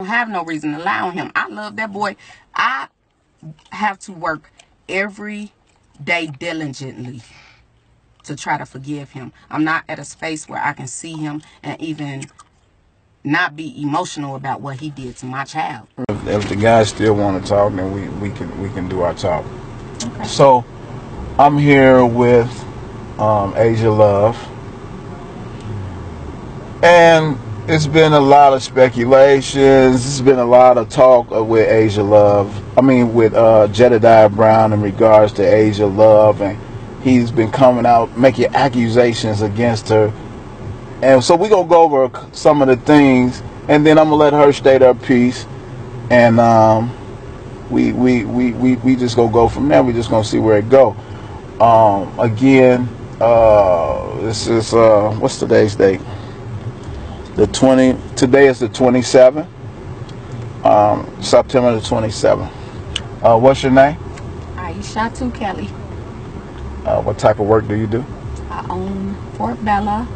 have no reason to lie on him. I love that boy. I have to work every day diligently to try to forgive him. I'm not at a space where I can see him and even not be emotional about what he did to my child. If the guys still want to talk, then we can do our talk. Okay. So I'm here with Asia Love, and it's been a lot of speculations. There's been a lot of talk with Asia Love. I mean, with Jedidiah Brown in regards to Asia Love, and he's been coming out making accusations against her. And so we're gonna go over some of the things, and then I'm gonna let her state her piece, and we just gonna go from there. We just gonna see where it go. Again, this is what's today's date? Today is the 27th, September the 27th. What's your name? Aisha Kelly. What type of work do you do? I own Fort Bella,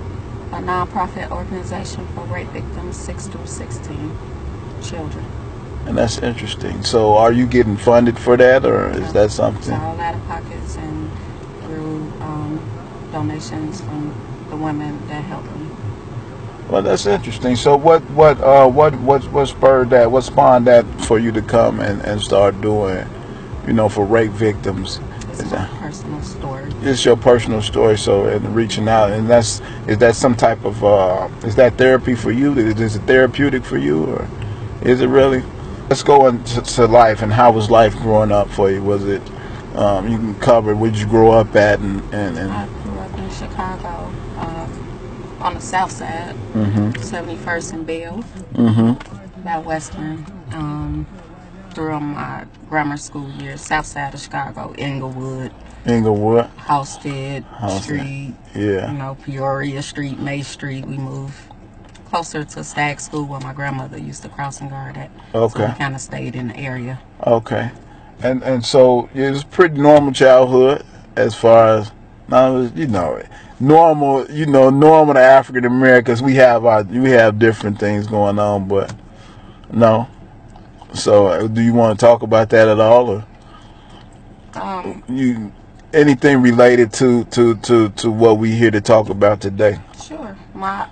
a nonprofit organization for rape victims 6 through 16 children. And that's interesting. So are you getting funded for that, or is that something? It's all out of pockets and through donations from the women that help me. Well, that's interesting. So what spurred that? What spawned that for you to come and start doing, for rape victims? It's my personal story. It's your personal story. So, and reaching out, and is that some type of is that therapy for you? Is it therapeutic for you, or is it really? Let's go into life, and how was life growing up for you? Was it you can cover? Where'd you grow up at? And I grew up in Chicago. On the south side, 71st and Bell, by Western, through my grammar school years, south side of Chicago, Englewood, Halstead Street, Peoria Street, May Street. We moved closer to Stag School where my grandmother used to cross and guard at. Okay. So we kind of stayed in the area. Okay. And so it was pretty normal childhood as far as, normal to African Americans. We have different things going on, but no. So do you want to talk about that at all, or anything related to what we here to talk about today? Sure. My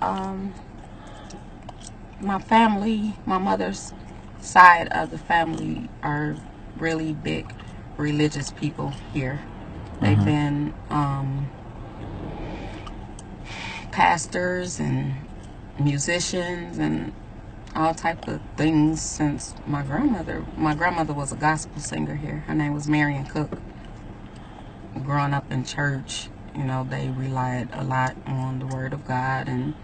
family, my mother's side of the family are really big religious people here. They've been pastors and musicians and all type of things since my grandmother. My grandmother was a gospel singer here. Her name was Marion Cook. Growing up in church, they relied a lot on the Word of God, and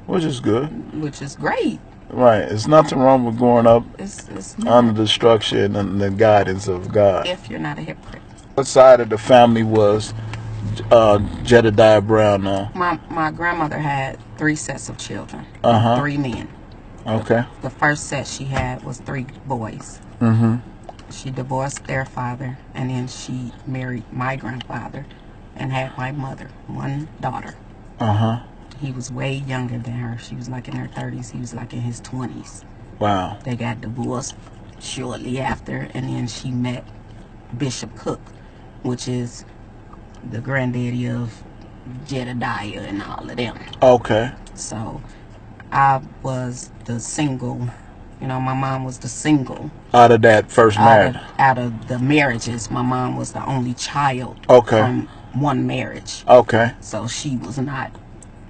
which is good. Which is great. Right. It's nothing wrong with growing up it's under the structure and the guidance of God. If you're not a hypocrite. What side of the family was Jedidiah Brown on? My grandmother had 3 sets of children. 3 men. Okay. The first set she had was 3 boys. She divorced their father, and then she married my grandfather and had my mother, 1 daughter. He was way younger than her. She was like in her 30s. He was like in his 20s. Wow. They got divorced shortly after, and then she met Bishop Cook, which is the granddaddy of Jedidiah and all of them. Okay. So I was the single, my mom was the single. Out of that first marriage? Out of the marriages, my mom was the only child from 1 marriage. Okay. So she was not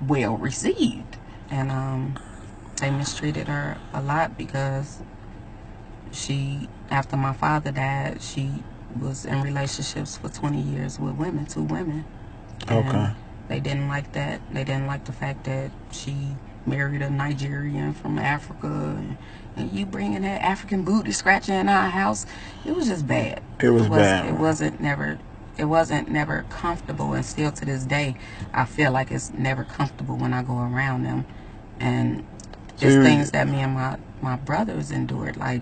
well received. And they mistreated her a lot because after my father died, she was in relationships for 20 years with 2 women. And they didn't like that. They didn't like the fact that she married a Nigerian from Africa, and you bringing that African booty scratching in our house. It was just bad. It was bad. It wasn't never comfortable, and still to this day, I feel like it's never comfortable when I go around them. And it's things that me and my brothers endured, like,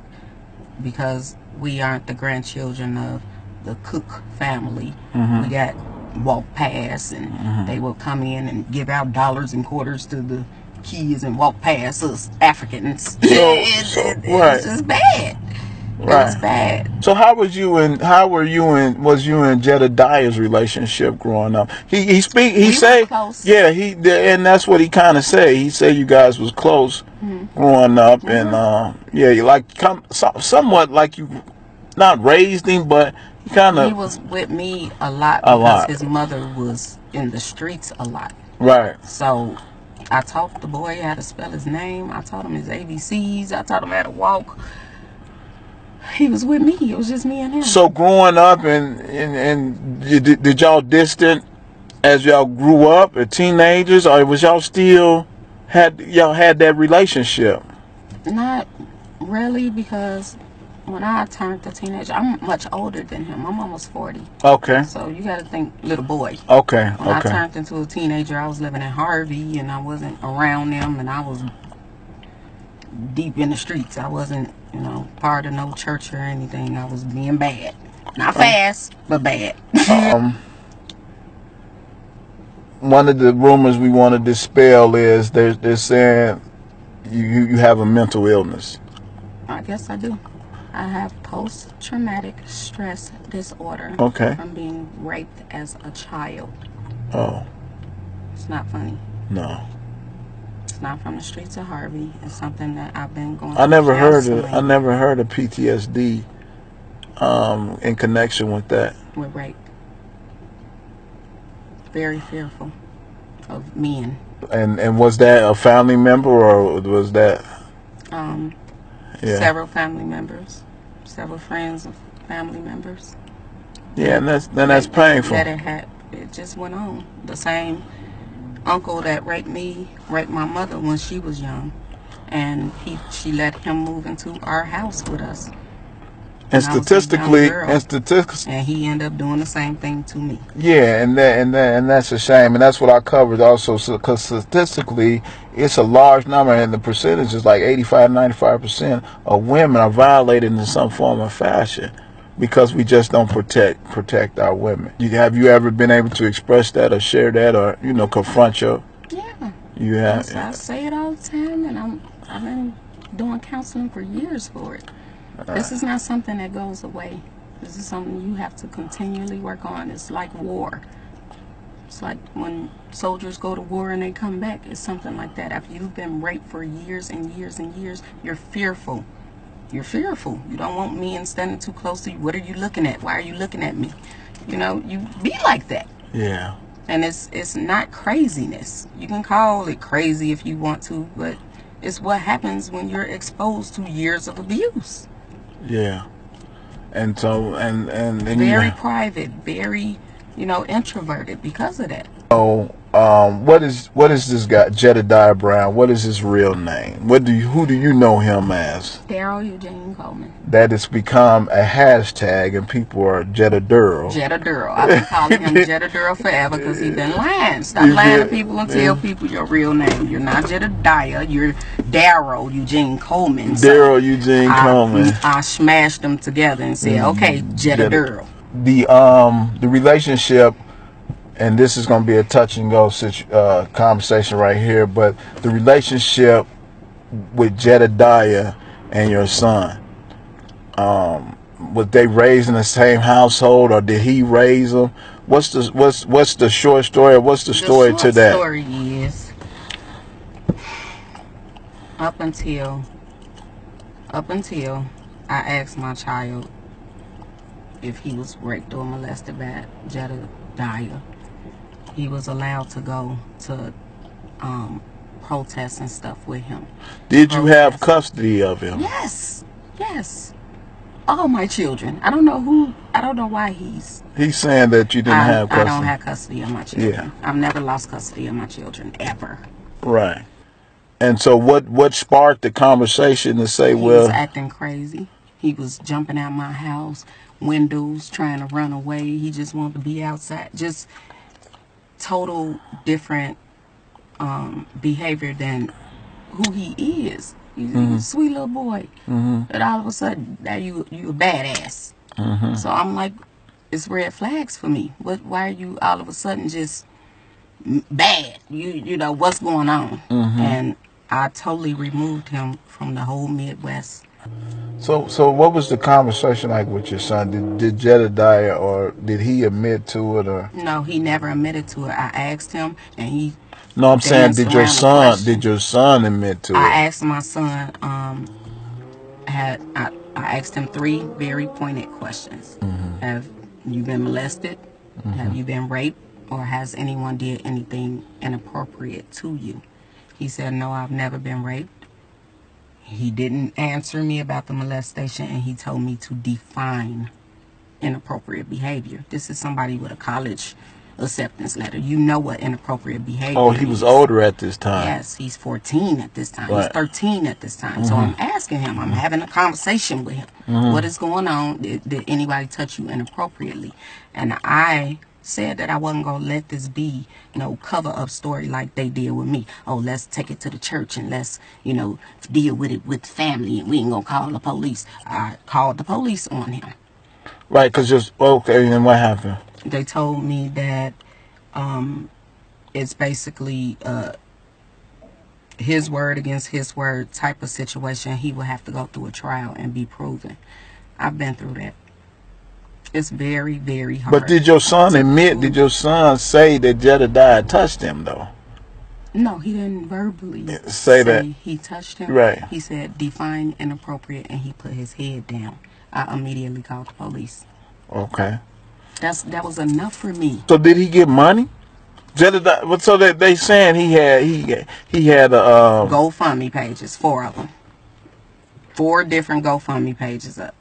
because we aren't the grandchildren of the Cook family. We got walk past, and they will come in and give out dollars and quarters to the kids and walk past us Africans. Right. It's just bad. Right. It was bad. So was you and Jedidiah's relationship growing up? He say close. Yeah, and that's what he kind of say. He said you guys was close growing up, and yeah, you like somewhat like you not raised him, but he was with me a lot because his mother was in the streets a lot. Right. So I taught the boy how to spell his name. I taught him his ABCs. I taught him how to walk. He was with me. It was just me and him. So growing up, and did y'all distant as y'all grew up, as teenagers, or was y'all still had that relationship? Not really, because when I turned a teenager, I'm much older than him. I'm almost 40. Okay. So you got to think little boy. Okay. When I turned into a teenager, I was living in Harvey, and I wasn't around them, and I was deep in the streets. I wasn't, part of no church or anything. I was being bad. Not fast, but bad. One of the rumors we want to dispel is they're saying you have a mental illness. I guess I do. I have post-traumatic stress disorder. Okay. From being raped as a child. Oh. It's not funny. No. It's not from the streets of Harvey. It's something that I've been going through. I never heard of PTSD in connection with that. With rape. Very fearful of men. And was that a family member, or was that? Several family members, several friends of family members. Yeah, and that's painful. It just went on. The same uncle that raped my mother when she was young, and she let him move into our house with us. And statistically, and he ended up doing the same thing to me. Yeah, and that's a shame, and that's what I covered also. Because statistically, it's a large number, and the percentage is like 85-95% of women are violated in some form or fashion because we just don't protect our women. Have you ever been able to express that or share that or confront your? Yeah. You have. I say it all the time, and I've been doing counseling for years for it. This is not something that goes away. This is something you have to continually work on. It's like war. It's like when soldiers go to war and they come back. It's something like that. After you've been raped for years and years and years, you're fearful. You're fearful. You don't want men standing too close to you. What are you looking at? Why are you looking at me? You be like that. Yeah. And it's not craziness. You can call it crazy if you want to, but it's what happens when you're exposed to years of abuse. Yeah. And so and very private, very introverted because of that. So what is this guy Jedidiah Brown? What is his real name? Who do you know him as? Daryl Eugene Coleman. That has become a hashtag, and people are Jedidiah. Jedidiah. I've been calling him Jedidiah forever because he's been lying. Stop lying to people and tell people your real name. You're not Jedidiah. You're Daryl Eugene Coleman. Daryl Eugene Coleman. I smashed them together and said, okay, Jedidiah. The relationship. And this is going to be a touch and go conversation right here, but the relationship with Jedidiah and your son, was they raised in the same household, or did he raise them? What's the short story? Or what's the story to that? The story is up until I asked my child if he was raped or molested by Jedidiah, he was allowed to go to protests and stuff with him. Did you have custody of him? Yes. All my children. I don't know why he's saying that you didn't have custody. I don't have custody of my children. Yeah. I've never lost custody of my children, ever. Right. And so what sparked the conversation to say, he was acting crazy. He was jumping out my house, windows, trying to run away. He just wanted to be outside. Just total different behavior than who he is. He's a sweet little boy. But all of a sudden, now you a badass. So I'm like, it's red flags for me. Why are you all of a sudden just bad. You know, what's going on? And I totally removed him from the whole Midwest. So what was the conversation like with your son? Did Jedidiah, or did he admit to it, or? No, he never admitted to it. I asked him, and he. No, I'm saying, did your son admit to it? I asked my son. I asked him 3 very pointed questions. Have you been molested? Have you been raped? Or has anyone did anything inappropriate to you? He said, no, I've never been raped. He didn't answer me about the molestation, and he told me to define inappropriate behavior. This is somebody with a college acceptance letter. You know what inappropriate behavior is. Oh, he was older at this time. Yes, he's 14 at this time. Right. He's 13 at this time. So I'm asking him, I'm having a conversation with him. What is going on? Did anybody touch you inappropriately? And I said that I wasn't going to let this be no cover-up story like they did with me. Oh, let's take it to the church and let's, you know, deal with it with family, and we ain't going to call the police. I called the police on him. Right, because just, okay, and then what happened? They told me that it's basically his word against his word type of situation. He will have to go through a trial and be proven. I've been through that. It's very, very hard. But did your son admit, did your son say that Jedidiah touched him, though? No, he didn't verbally say that he touched him. Right. He said, define inappropriate, and he put his head down. I immediately called the police. Okay. That was enough for me. So did he get money? Jedidiah, so that they saying he had a GoFundMe pages, 4 of them. 4 different GoFundMe pages up.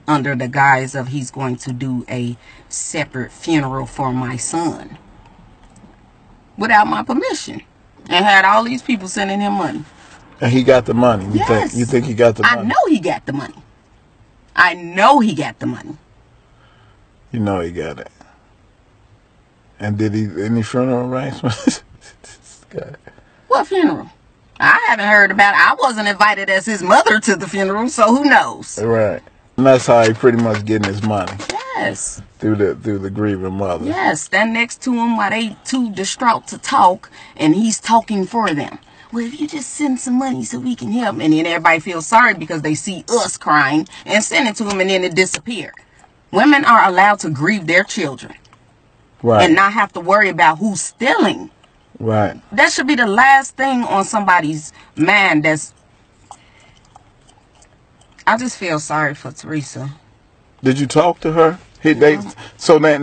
Under the guise of he's going to do a separate funeral for my son without my permission, and had all these people sending him money. And he got the money. Yes. You think he got the money? I know he got the money. I know he got the money. You know he got it. And did he any funeral arrangements? What funeral? I haven't heard about it. I wasn't invited as his mother to the funeral, so who knows? Right. And that's how he pretty much getting his money. Yes. Through the grieving mother. Yes. Stand next to him while they too distraught to talk, and he's talking for them. Well, if you just send some money so we can help. And then everybody feels sorry because they see us crying and send it to them, and then it disappears. Women are allowed to grieve their children. Right. And not have to worry about who's stealing. Right. That should be the last thing on somebody's mind. I just feel sorry for Teresa. Did you talk to her? They saying I've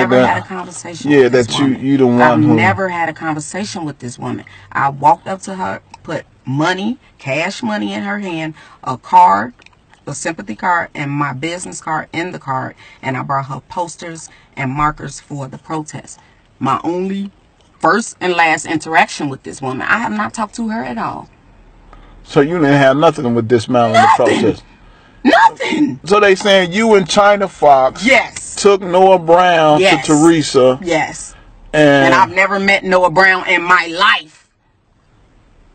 never had a conversation. Yeah, with this that woman. you the one I've who never had a conversation with this woman. I walked up to her, put money, cash money in her hand, a card, a sympathy card, and my business card in the card, and I brought her posters and markers for the protest. My only first and last interaction with this woman. I have not talked to her at all. So you didn't have nothing with dismantling the protest? Nothing. So they saying you and China Fox took Noah Brown to Teresa. Yes. And I've never met Noah Brown in my life.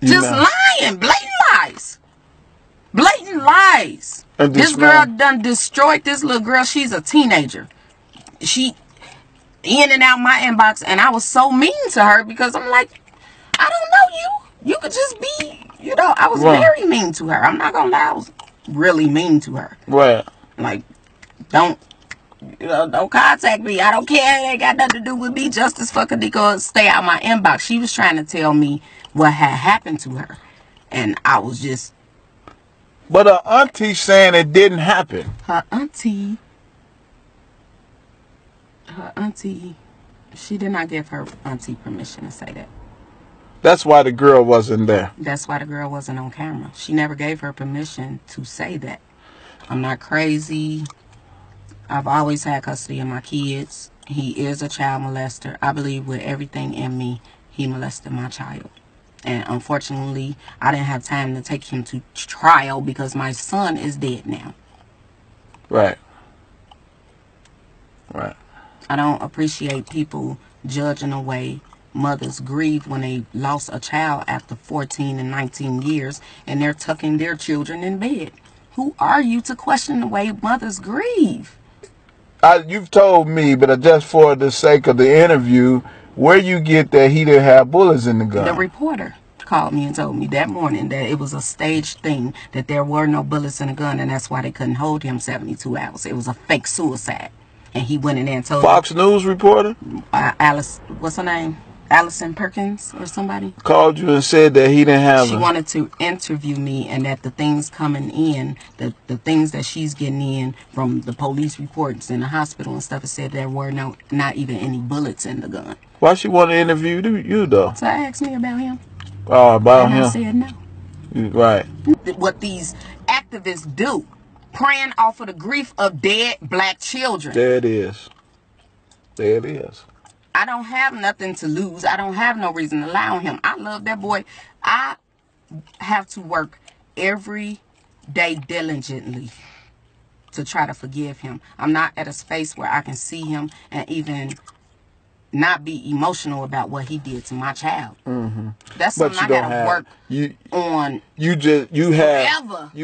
Just lying. Blatant lies. Blatant lies. And this girl done destroyed this little girl. She's a teenager. She in and out my inbox, and I was so mean to her because I'm like, I don't know you. You could just be, you know, I was very mean to her. I'm not gonna lie, I was really mean to her. Right. Like, don't contact me. I don't care. It ain't got nothing to do with me. Justice for Kadiko. Stay out my inbox. She was trying to tell me what had happened to her, and I was just. But her auntie saying it didn't happen. Her auntie, she did not give her auntie permission to say that. That's why the girl wasn't there. That's why the girl wasn't on camera. She never gave her permission to say that. I'm not crazy. I've always had custody of my kids. He is a child molester. I believe with everything in me, he molested my child. And unfortunately, I didn't have time to take him to trial because my son is dead now. Right. Right. I don't appreciate people judging away mothers grieve when they lost a child after 14 and 19 years and they're tucking their children in bed. Who are you to question the way mothers grieve? you've told me, but just for the sake of the interview, where you get that he didn't have bullets in the gun? The reporter called me and told me that morning that it was a staged thing, that there were no bullets in the gun, and that's why they couldn't hold him 72 hours. It was a fake suicide. And he went in there and told Fox News reporter? Alice, what's her name? Allison Perkins or somebody? Called you and said that he didn't have She wanted to interview me, and that the things coming in, the things that she's getting in from the police reports in the hospital and stuff, it said there were not even any bullets in the gun. Why she want to interview you though? So I asked me about him. Oh, about and him? I said no. Right. What these activists do, preying off of the grief of dead black children. There it is. There it is. I don't have nothing to lose. I don't have no reason to lie on him. I love that boy. I have to work every day diligently to try to forgive him. I'm not at a space where I can see him and even not be emotional about what he did to my child. Mm-hmm. That's something I gotta work on. You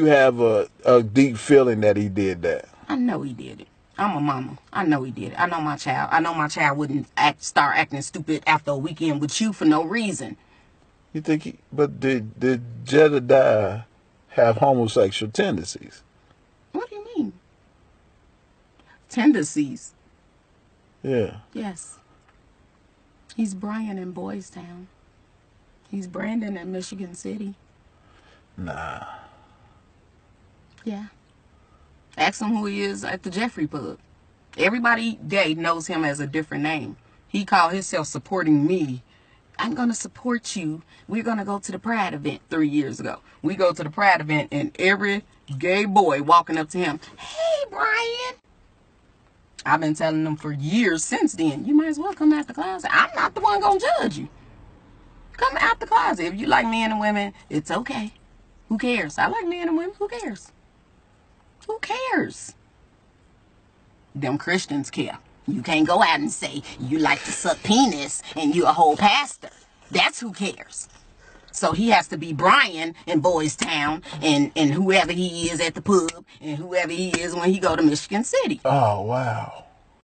have a deep feeling that he did that. I know he did it. I'm a mama. I know he did it. I know my child. I know my child wouldn't start acting stupid after a weekend with you for no reason. You think but did Jedidiah have homosexual tendencies? What do you mean? Tendencies? Yeah. Yes. He's Brian in Boys Town. He's Brandon in Michigan City. Nah. Yeah. Ask him who he is at the Jeffrey Pub. Everybody gay knows him as a different name. He called himself supporting me. I'm going to support you. We're going to go to the Pride event 3 years ago. We go to the Pride event and every gay boy walking up to him, hey, Brian. I've been telling them for years since then, you might as well come out the closet. I'm not the one going to judge you. Come out the closet. If you like men and women, it's okay. Who cares? I like men and women. Who cares? Who cares? Them Christians care. You can't go out and say you like to suck penis and you a whole pastor. That's who cares. So he has to be Brian in Boys Town and whoever he is at the pub and whoever he is when he go to Michigan City. Oh, wow.